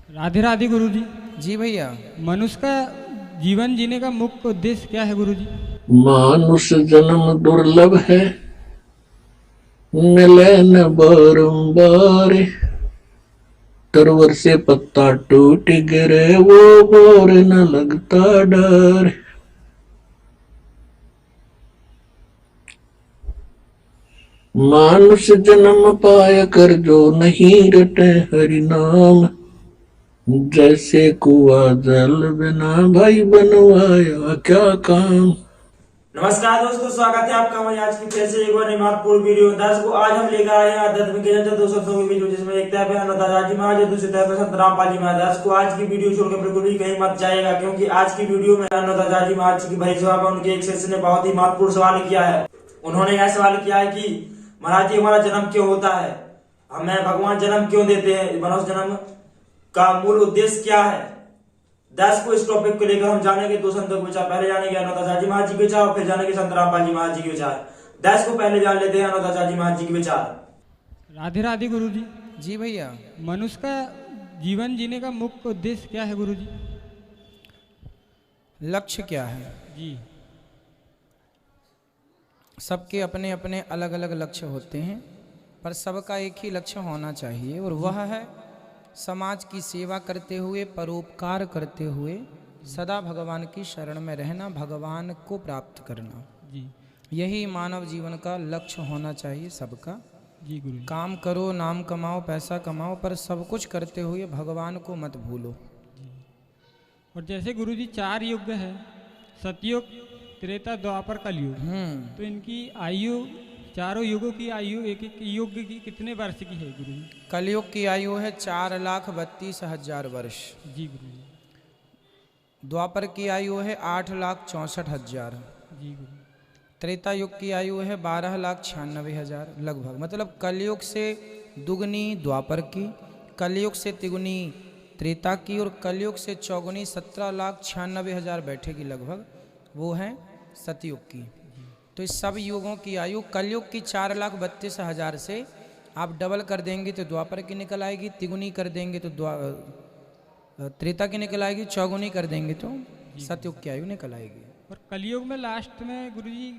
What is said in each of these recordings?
राधे राधे गुरुजी। जी भैया। मनुष्य का जीवन जीने का मुख्य उद्देश्य क्या है गुरुजी? मानुष जन्म दुर्लभ है, मिले न बारंबार। तरवर से पत्ता टूट गिरे, वो बोर न लगता डर। मानुष जन्म पाया कर जो नहीं रटे हरि नाम। जैसे कुआ जल बिना भाई बनवाया क्या काम। नमस्कार दोस्तों, स्वागत है आपका हमारी आज की फिर से एक और महत्वपूर्ण वीडियो। दर्शकों, आज हम लेकर आए हैं आध्यात्मिक के दो शब्दों के बीच, जिसमें एक तरफ है दादाजी महाराज और दूसरी तरफ है संत रामपाल जी महाराज। दर्शकों, आज की वीडियो छोड़कर बिल्कुल भी कहीं मत जाएगा, क्योंकि आज की वीडियो में दादाजी महाराज की भरी सभा में उनके एक शिष्य ने बहुत ही महत्वपूर्ण सवाल किया है। उन्होंने यह सवाल किया है कि महाराज जी, हमारा जन्म क्यों होता है, हमें भगवान जन्म क्यों देते हैं, मनुष्य जन्म का मूल उद्देश्य क्या है। दस को इस टॉपिक को लेकर हम जानेंगे दो संतों के विचार। पहले जानेंगे दादाजी महाराज जी के विचार और फिर जानेंगे संत रामपाल जी महाराज जी के विचार। 10 को पहले जान लेते हैं दादाजी महाराज जी के विचार। राधे राधे गुरुजी। जी भैया। मनुष्य का जीवन जीने का मुख्य उद्देश्य क्या है गुरुजी? लक्ष्य क्या है? जी। सबके अपने अपने अलग अलग लक्ष्य होते हैं, पर सबका एक ही लक्ष्य होना चाहिए, और वह है समाज की सेवा करते हुए, परोपकार करते हुए सदा भगवान की शरण में रहना, भगवान को प्राप्त करना। जी। यही मानव जीवन का लक्ष्य होना चाहिए सबका। जी गुरुजी। काम करो, नाम कमाओ, पैसा कमाओ, पर सब कुछ करते हुए भगवान को मत भूलो। और जैसे गुरुजी 4 युग है, सतयुग, त्रेता, द्वापर, कलयुग, तो इनकी आयु, चारों युगों की आयु एक एक युग की कितने वर्ष की है गुरुजी? कलयुग की आयु है 4,32,000 वर्ष। जी गुरुजी। द्वापर की आयु है 8,64,000। जी गुरु। त्रेता युग की आयु है 12,96,000 लगभग। मतलब कलयुग से दुगनी द्वापर की, कलयुग से तिगुनी त्रेता की, और कलयुग से चौगुनी 17,96,000 बैठेगी लगभग, वो है सतयुग की। तो इस सब युगों की आयु कलयुग की 4,32,000 से आप डबल कर देंगे तो द्वापर की निकल आएगी, तिगुनी कर देंगे तो त्रेता की निकल आएगी, चौगुनी कर देंगे तो सतयुग की आयु निकल आएगी। और कलयुग में लास्ट में गुरुजी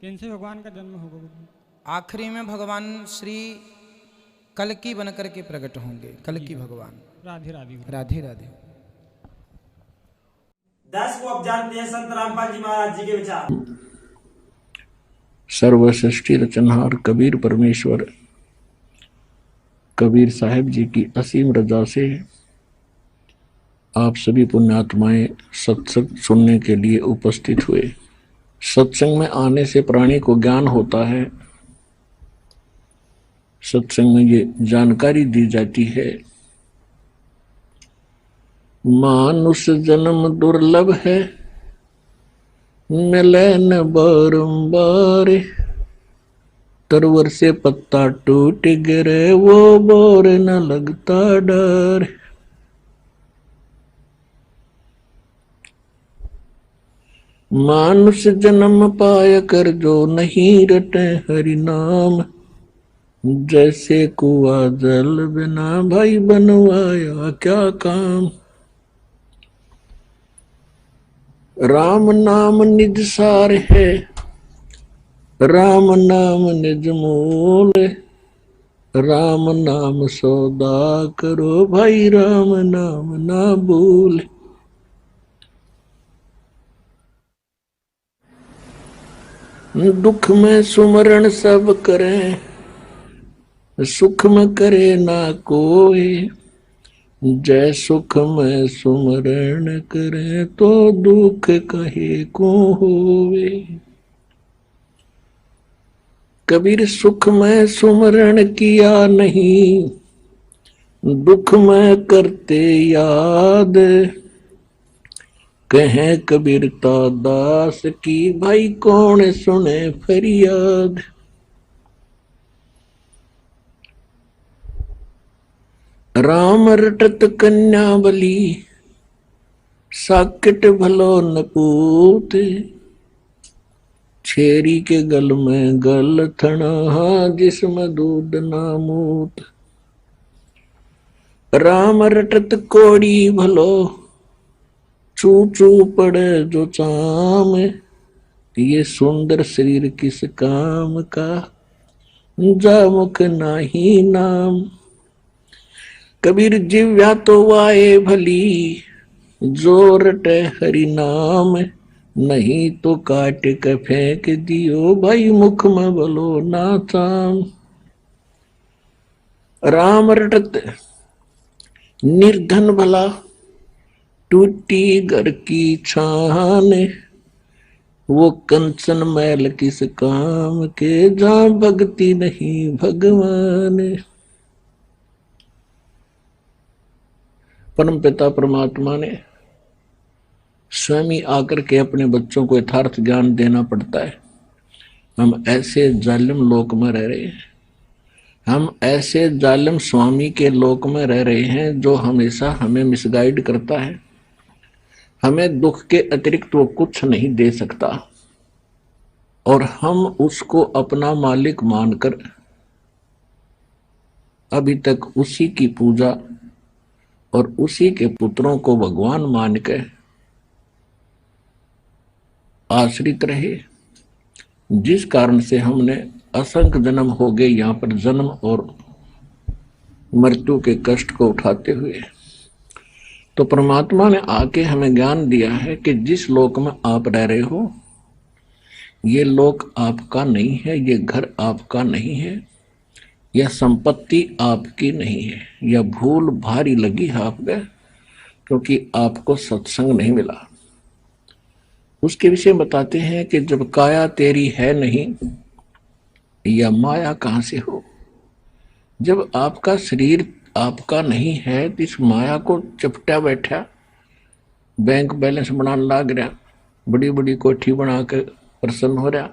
किन से भगवान का जन्म होगा गुरुजी? आखिरी में भगवान श्री कल्कि बनकर के प्रकट होंगे, कल्कि भगवान। राधे राधे गुरुजी। राधे राधे। 10 को अब जानते हैं संत रामपाल जी महाराज जी के विचार। सर्व सृष्टि रचनहार कबीर परमेश्वर कबीर साहिब जी की असीम रजा से आप सभी पुण्यात्माएं सत्संग सुनने के लिए उपस्थित हुए। सत्संग में आने से प्राणी को ज्ञान होता है। सत्संग में ये जानकारी दी जाती है, मानुष जन्म दुर्लभ है, मिले न बारंबार। तरवर से पत्ता टूट गिरे, वो बोर न लगता डर। मानुष जन्म पाया कर जो नहीं रटे हरि नाम। जैसे कुआ जल बिना भाई बनवाया क्या काम। राम नाम निज सार है, राम नाम निज मूल। राम नाम सौदा करो भाई, राम नाम ना भूल। दुख में सुमरण सब करें, सुख में करे ना कोई। जय सुख में सुमरण करे, तो दुख कहे को होवे। कबीर सुख में सुमरण किया नहीं, दुख में करते याद। कहें कबीरता दास की, भाई कौन सुने फरियाद। राम रटत कन्या बली, साकिट भलो न पूत। छेरी के गल में गल थना, जिसमें दूध ना मूत। राम रटत कोड़ी भलो, चू चू पड़े जो चाम, ये सुंदर शरीर किस काम का, जा मुख नाही नाम। कबीर जिव्या तो वाए भली, जो रटे हरि नाम, नहीं तो काट के फेंक दियो, भाई मुख में बोलो ना चाम। राम रटत निर्धन भला, टूटी घर की छान, वो कंचन मैल किस काम के, जहां भक्ति नहीं भगवान। परम पिता परमात्मा ने स्वयं ही आकर के अपने बच्चों को यथार्थ ज्ञान देना पड़ता है। हम ऐसे जालिम लोक में रह रहे हैं, हम ऐसे जालिम स्वामी के लोक में रह रहे हैं जो हमेशा हमें मिसगाइड करता है। हमें दुख के अतिरिक्त वो कुछ नहीं दे सकता और हम उसको अपना मालिक मानकर अभी तक उसी की पूजा और उसी के पुत्रों को भगवान मान के आश्रित रहे, जिस कारण से हमने असंख्य जन्म हो गए यहाँ पर जन्म और मृत्यु के कष्ट को उठाते हुए। तो परमात्मा ने आके हमें ज्ञान दिया है कि जिस लोक में आप रह रहे हो, ये लोक आपका नहीं है, ये घर आपका नहीं है, यह संपत्ति आपकी नहीं है। यह भूल भारी लगी है आप पे, क्योंकि आपको सत्संग नहीं मिला। उसके विषय बताते हैं कि जब काया तेरी है नहीं, यह माया कहां से हो। जब आपका शरीर आपका नहीं है तो इस माया को चपटा बैठा, बैंक बैलेंस बनाने लग रहा, बड़ी बड़ी कोठी बना कर प्रसन्न हो रहा,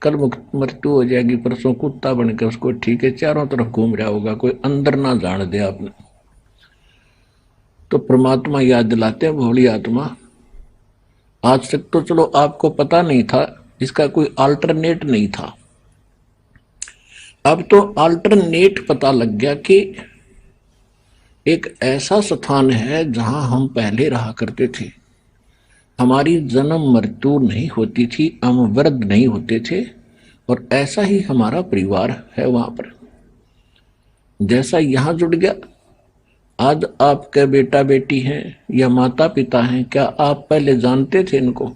कल मृत्यु हो जाएगी, परसों कुत्ता बनकर उसको ठीक है चारों तरफ घूम रहा होगा, कोई अंदर ना जान दे आपने। तो परमात्मा याद दिलाते हैं, भोली आत्मा, आज तक तो चलो आपको पता नहीं था, इसका कोई अल्टरनेट नहीं था, अब तो अल्टरनेट पता लग गया कि एक ऐसा स्थान है जहां हम पहले रहा करते थे। हमारी जन्म मृत्यु नहीं होती थी, हम वृद्ध नहीं होते थे, और ऐसा ही हमारा परिवार है वहां पर। जैसा यहां जुड़ गया, आज आपके बेटा बेटी हैं या माता पिता हैं, क्या आप पहले जानते थे इनको?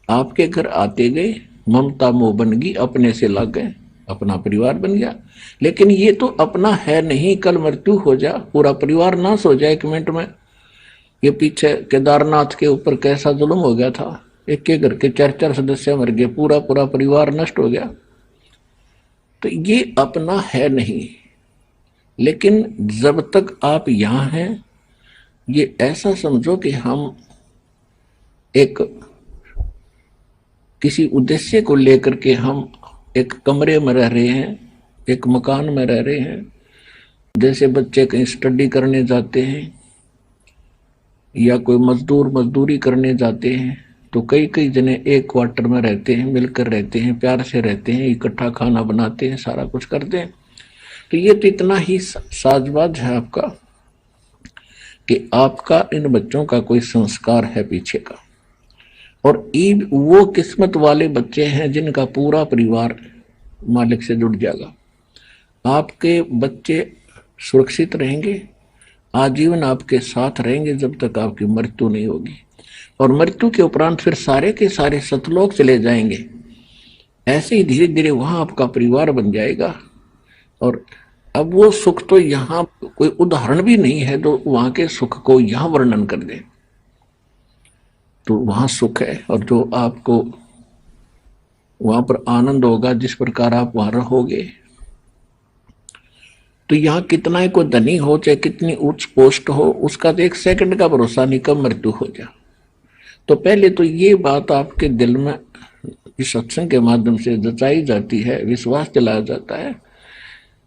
आपके घर आते गए, ममता मोह बन गई, अपने से लग गए, अपना परिवार बन गया। लेकिन ये तो अपना है नहीं, कल मृत्यु हो जा, पूरा परिवार नाश हो जाए 1 मिनट में। ये पीछे केदारनाथ के ऊपर कैसा जुल्म हो गया था, एक के घर के 4-4 सदस्य मर गए, पूरा पूरा परिवार नष्ट हो गया। तो ये अपना है नहीं। लेकिन जब तक आप यहां हैं, ये ऐसा समझो कि हम एक किसी उद्देश्य को लेकर के हम एक कमरे में रह रहे हैं, एक मकान में रह रहे हैं। जैसे बच्चे कहीं स्टडी करने जाते हैं या कोई मजदूर मजदूरी करने जाते हैं, तो कई कई जने एक क्वार्टर में रहते हैं, मिलकर रहते हैं, प्यार से रहते हैं, इकट्ठा खाना बनाते हैं, सारा कुछ करते हैं। तो ये तो इतना ही साजबाज है आपका कि आपका इन बच्चों का कोई संस्कार है पीछे का। और वो किस्मत वाले बच्चे हैं जिनका पूरा परिवार मालिक से जुड़ जाएगा। आपके बच्चे सुरक्षित रहेंगे, आजीवन आपके साथ रहेंगे जब तक आपकी मृत्यु नहीं होगी। और मृत्यु के उपरांत फिर सारे के सारे सतलोक चले जाएंगे। ऐसे ही धीरे धीरे वहां आपका परिवार बन जाएगा। और अब वो सुख तो यहाँ कोई उदाहरण भी नहीं है जो वहां के सुख को यहाँ वर्णन कर दे। तो वहां सुख है, और जो आपको वहां पर आनंद होगा जिस प्रकार आप वहां रहोगे। तो यहाँ कितना ही कोई धनी हो, चाहे कितनी उच्च पोस्ट हो, उसका तो 1 सेकंड का भरोसा नहीं कब मृत्यु हो जाए। तो पहले तो ये बात आपके दिल में इस सत्संग के माध्यम से जचाई जाती है, विश्वास दिलाया जाता है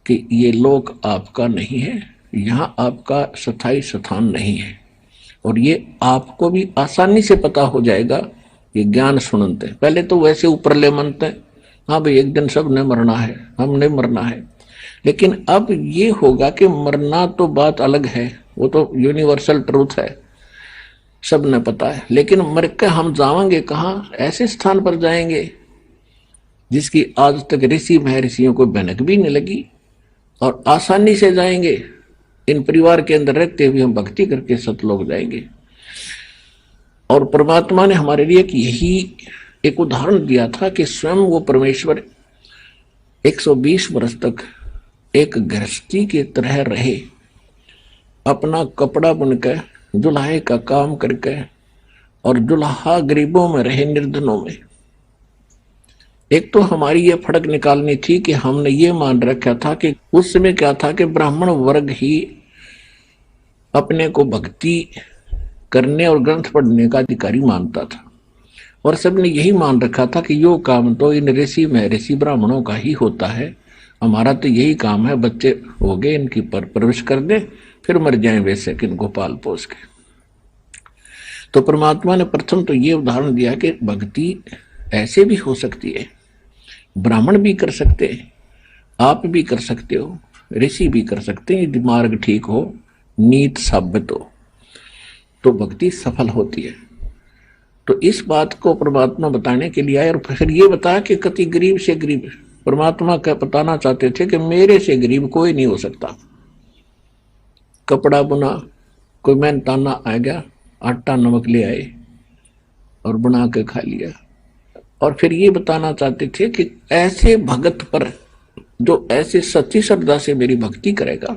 कि ये लोक आपका नहीं है, यहाँ आपका स्थायी स्थान नहीं है। और ये आपको भी आसानी से पता हो जाएगा ये ज्ञान सुनते। पहले तो वैसे ऊपर ले मनते, हाँ भाई एक दिन सब ने मरना है, हमने मरना है। लेकिन अब ये होगा कि मरना तो बात अलग है, वो तो यूनिवर्सल ट्रूथ है, सब ने पता है। लेकिन मर के हम जाएंगे कहाँ? ऐसे स्थान पर जाएंगे जिसकी आज तक ऋषि महर्षियों को भनक भी नहीं लगी, और आसानी से जाएंगे। इन परिवार के अंदर रहते हुए हम भक्ति करके सतलोक जाएंगे। और परमात्मा ने हमारे लिए यही एक उदाहरण दिया था कि स्वयं वो परमेश्वर 120 वर्ष तक एक गृहस्थी की तरह रहे, अपना कपड़ा बुनकर जुल्हे का काम करके, और जुल्हा गरीबों में रहे, निर्धनों में। एक तो हमारी ये फर्क निकालनी थी कि हमने ये मान रखा था कि उस समय क्या था कि ब्राह्मण वर्ग ही अपने को भक्ति करने और ग्रंथ पढ़ने का अधिकारी मानता था, और सबने यही मान रखा था कि यो काम तो इन ऋषि महर्षि ब्राह्मणों का ही होता है, हमारा तो यही काम है, बच्चे हो गए इनकी परवरिश कर दे, फिर मर जाए वैसे कि इनको पाल पोस के। तो परमात्मा ने प्रथम तो ये उदाहरण दिया कि भक्ति ऐसे भी हो सकती है, ब्राह्मण भी कर सकते हैं, आप भी कर सकते हो, ऋषि भी कर सकते हैं, यदि मार्ग ठीक हो, नीत साबित हो तो भक्ति सफल होती है। तो इस बात को परमात्मा बताने के लिए आए, और फिर ये बताया कि कति गरीब से गरीब परमात्मा क्या बताना चाहते थे कि मेरे से गरीब कोई नहीं हो सकता। कपड़ा बुना, कोई मेहनताना आ गया, आटा नमक ले आए और बना के खा लिया। और फिर ये बताना चाहते थे कि ऐसे भगत पर जो ऐसे सच्ची श्रद्धा से मेरी भक्ति करेगा,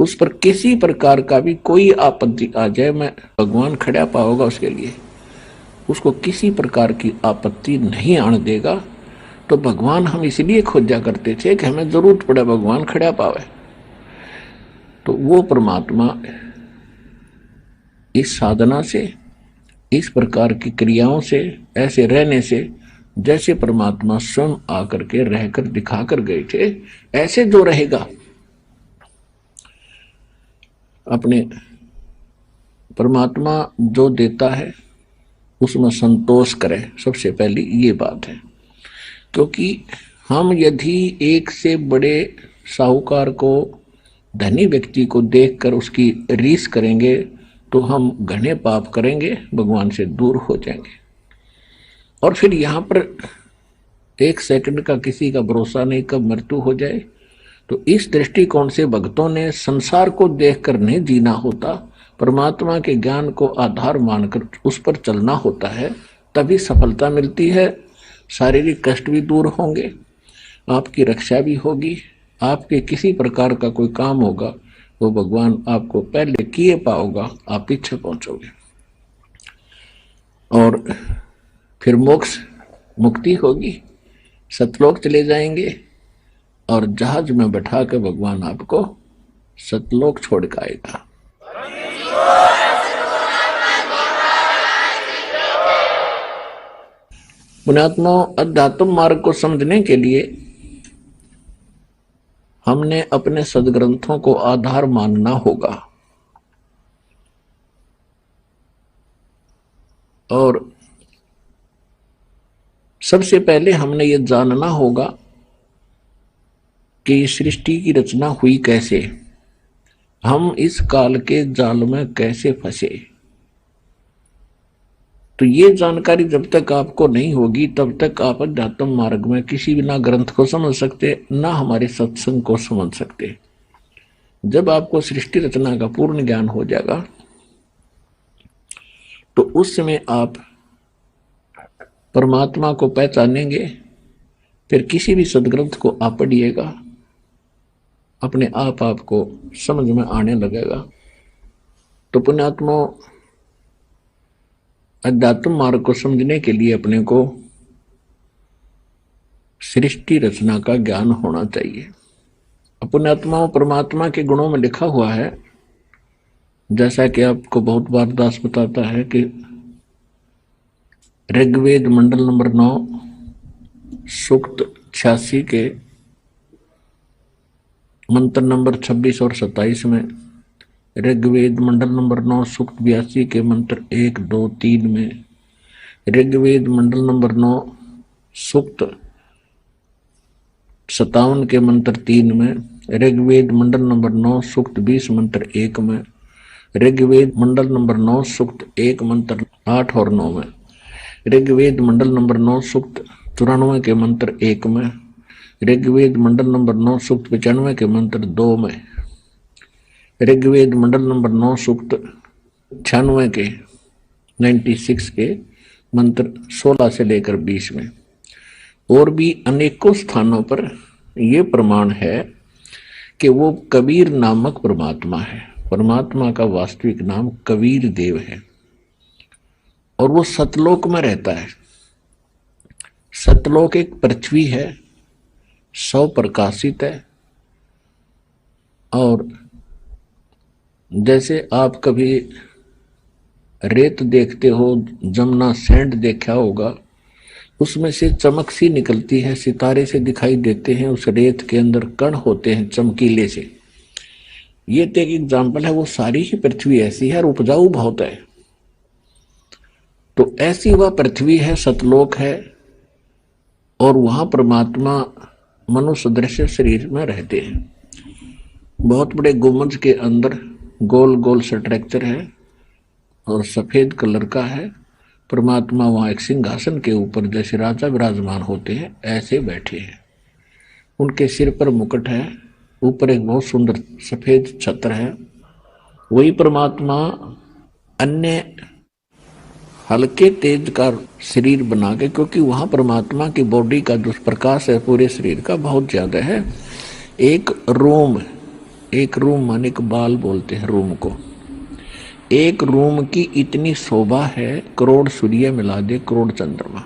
उस पर किसी प्रकार का भी कोई आपत्ति आ जाए, मैं भगवान खड़ा पाऊंगा उसके लिए, उसको किसी प्रकार की आपत्ति नहीं आने देगा। तो भगवान हम इसलिए खोजा करते थे कि हमें जरूरत पड़े भगवान खड़ा पावे। तो वो परमात्मा इस साधना से, इस प्रकार की क्रियाओं से, ऐसे रहने से, जैसे परमात्मा स्वयं आकर के रहकर दिखा कर गए थे, ऐसे जो रहेगा अपने परमात्मा जो देता है उसमें संतोष करे, सबसे पहली ये बात है। क्योंकि हम यदि एक से बड़े साहूकार को, धनी व्यक्ति को देखकर उसकी रीस करेंगे तो हम घने पाप करेंगे, भगवान से दूर हो जाएंगे। और फिर यहाँ पर एक सेकंड का किसी का भरोसा नहीं, कब मृत्यु हो जाए। तो इस दृष्टिकोण से भक्तों ने संसार को देखकर नहीं जीना होता, परमात्मा के ज्ञान को आधार मानकर उस पर चलना होता है, तभी सफलता मिलती है। शारीरिक कष्ट भी दूर होंगे, आपकी रक्षा भी होगी, आपके किसी प्रकार का कोई काम होगा वो भगवान आपको पहले किए पाओगा, आप पीछे पहुंचोगे। और फिर मोक्ष मुक्ति होगी, सतलोक चले जाएंगे, और जहाज में बैठा के भगवान आपको सतलोक छोड़ के आएगा। पुण्यात्मा, अध्यात्म मार्ग को समझने के लिए हमने अपने सदग्रंथों को आधार मानना होगा, और सबसे पहले हमने ये जानना होगा कि सृष्टि की रचना हुई कैसे, हम इस काल के जाल में कैसे फंसे। तो ये जानकारी जब तक आपको नहीं होगी तब तक आप अध्यात्म मार्ग में किसी भी ना ग्रंथ को समझ सकते, ना हमारे सत्संग को समझ सकते। जब आपको सृष्टि रचना का पूर्ण ज्ञान हो जाएगा तो उस समय आप परमात्मा को पहचानेंगे। फिर किसी भी सदग्रंथ को आप पढ़िएगा, अपने आप आपको समझ में आने लगेगा। तो पुण्यात्मा, अध्यात्म मार्ग को समझने के लिए अपने को सृष्टि रचना का ज्ञान होना चाहिए। पुण्यात्माओं, परमात्मा के गुणों में लिखा हुआ है, जैसा कि आपको बहुत बार दास बताता है कि ऋग्वेद मंडल नंबर 9 सूक्त 86 के मंत्र नंबर 26 और 27 में, ऋग्वेद मंडल नंबर 9 सूक्त 82 के मंत्र 1, 2, 3 में, ऋग्वेद मंडल नंबर 9 सूक्त 57 के मंत्र 3 में, ऋग्वेद मंडल नंबर 9 सूक्त 20 मंत्र 1 में, ऋग्वेद मंडल नंबर 9 सूक्त 1 मंत्र 8 और 9 में, ऋग्वेद मंडल नंबर 9 सूक्त 94 के मंत्र 1 में, ऋग्वेद मंडल नंबर 9 सूक्त 95 के मंत्र 2 में, ऋग्वेद मंडल नंबर 9 सूक्त 96 के 96 के मंत्र 16 से लेकर 20 में। और भी अनेकों स्थानों पर यह प्रमाण है कि वो कबीर नामक परमात्मा है। परमात्मा का वास्तविक नाम कबीर देव है और वो सतलोक में रहता है। सतलोक एक पृथ्वी है, 100 प्रकाशित है। और जैसे आप कभी रेत देखते हो, जमुना सैंड देखा होगा, उसमें से चमक सी निकलती है, सितारे से दिखाई देते हैं, उस रेत के अंदर कण होते हैं चमकीले से। ये तो एक एग्जाम्पल है। वो सारी ही पृथ्वी ऐसी है और उपजाऊ बहुत है। तो ऐसी वह पृथ्वी है, सतलोक है, और वहां परमात्मा मनुष्य दृश्य शरीर में रहते हैं। बहुत बड़े गुंबज के अंदर गोल गोल स्ट्रक्चर है और सफेद कलर का है। परमात्मा वहां एक सिंहासन के ऊपर जैसे राजा विराजमान होते हैं ऐसे बैठे हैं। उनके सिर पर मुकुट है, ऊपर एक बहुत सुंदर सफेद छत्र है। वही परमात्मा अन्य हल्के तेज का शरीर बना के, क्योंकि वहां परमात्मा की बॉडी का जो प्रकाश है पूरे शरीर का बहुत ज्यादा है। एक रूम माने एक बाल बोलते हैं रूम को। एक रूम की इतनी शोभा है, करोड़ सूर्य मिला दे, करोड़ चंद्रमा,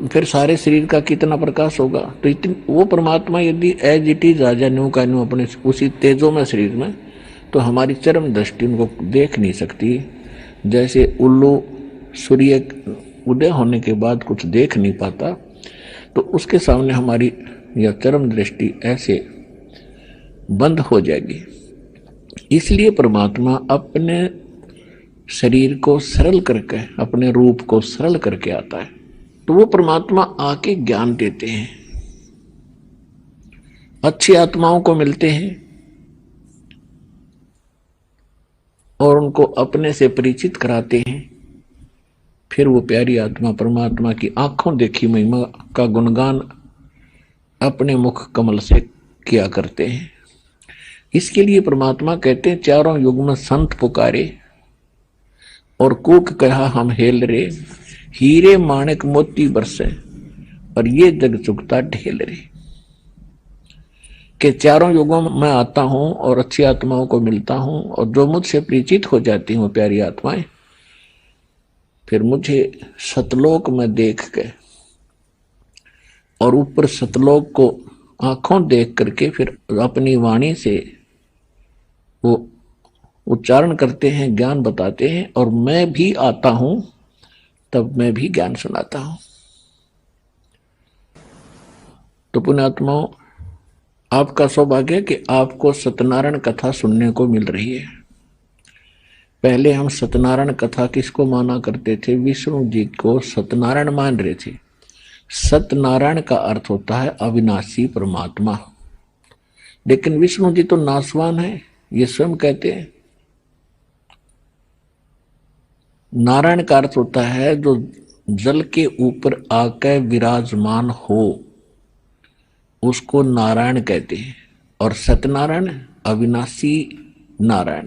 फिर सारे शरीर का कितना प्रकाश होगा। तो इतनी वो परमात्मा यदि एज इट इज आ जाए न्यू का न्यू अपने उसी तेजों में शरीर में, तो हमारी चरम दृष्टि उनको देख नहीं सकती। जैसे उल्लू सूर्य उदय होने के बाद कुछ देख नहीं पाता, तो उसके सामने हमारी यह चरम दृष्टि ऐसे बंद हो जाएगी। इसलिए परमात्मा अपने शरीर को सरल करके, अपने रूप को सरल करके आता है। तो वो परमात्मा आके ज्ञान देते हैं, अच्छी आत्माओं को मिलते हैं और उनको अपने से परिचित कराते हैं। फिर वो प्यारी आत्मा परमात्मा की आंखों देखी महिमा का गुणगान अपने मुख कमल से किया करते हैं। इसके लिए परमात्मा कहते हैं, चारों युग में संत पुकारे और कूक कहा हम हेल रे, हीरे माणिक मोती बरसे और ये जग चुकता ढेल रे। कि चारों युगों में मैं आता हूं और अच्छी आत्माओं को मिलता हूं, और जो मुझसे परिचित हो जाती हूं प्यारी आत्माएं, फिर मुझे सतलोक में देख के और ऊपर सतलोक को आंखों देख करके फिर अपनी वाणी से वो उच्चारण करते हैं, ज्ञान बताते हैं। और मैं भी आता हूं, तब मैं भी ज्ञान सुनाता हूं। तो पुण्यात्माओं, आपका सौभाग्य है कि आपको सत्यनारायण कथा सुनने को मिल रही है। पहले हम सत्यनारायण कथा किसको माना करते थे? विष्णु जी को सत्यनारायण मान रहे थे। सत्यनारायण का अर्थ होता है अविनाशी परमात्मा, लेकिन विष्णु जी तो नाशवान है, ये स्वयं कहते हैं। नारायण का अर्थ होता है जो जल के ऊपर आकर विराजमान हो, उसको नारायण कहते हैं। और सत्यनारायण अविनाशी नारायण।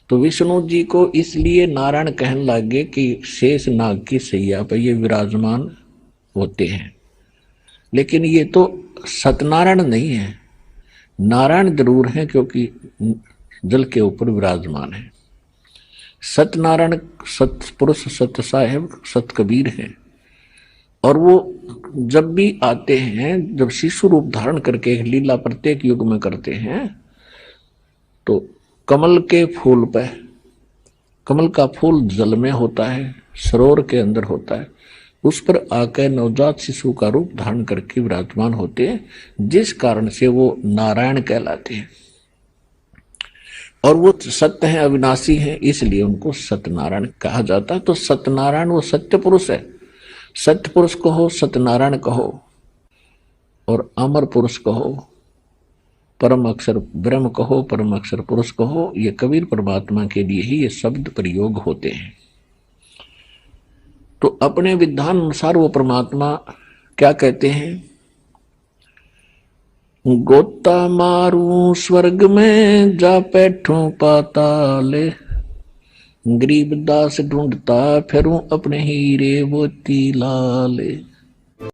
तो विष्णु जी को इसलिए नारायण कहने लगे कि शेष नाग की सैया पर ये विराजमान होते हैं। लेकिन ये तो सत्यनारायण नहीं है, नारायण जरूर है, क्योंकि जल के ऊपर विराजमान है। सत्यनारायण सतपुरुष, सत्य साहेब, सत कबीर है। और वो जब भी आते हैं, जब शिशु रूप धारण करके एक लीला प्रत्येक युग में करते हैं, तो कमल के फूल पे, कमल का फूल जल में होता है, सरोवर के अंदर होता है, उस पर आकर नवजात शिशु का रूप धारण करके विराजमान होते हैं, जिस कारण से वो नारायण कहलाते हैं। और वो सत्य है, अविनाशी है, इसलिए उनको सत्यनारायण कहा जाता है। तो सत्यनारायण वो सत्य पुरुष है। सत्य पुरुष कहो, सत्यनारायण कहो। और अमर पुरुष कहो, परम अक्षर ब्रह्म कहो, परम अक्षर पुरुष कहो, ये कबीर परमात्मा के लिए ही ये शब्द प्रयोग होते हैं। तो अपने विधान अनुसार वो परमात्मा क्या कहते हैं? गोता मारू स्वर्ग में जा बैठूं पाताले, गरीब दास ढूंढता फिरूं अपने हीरे मोती लाले।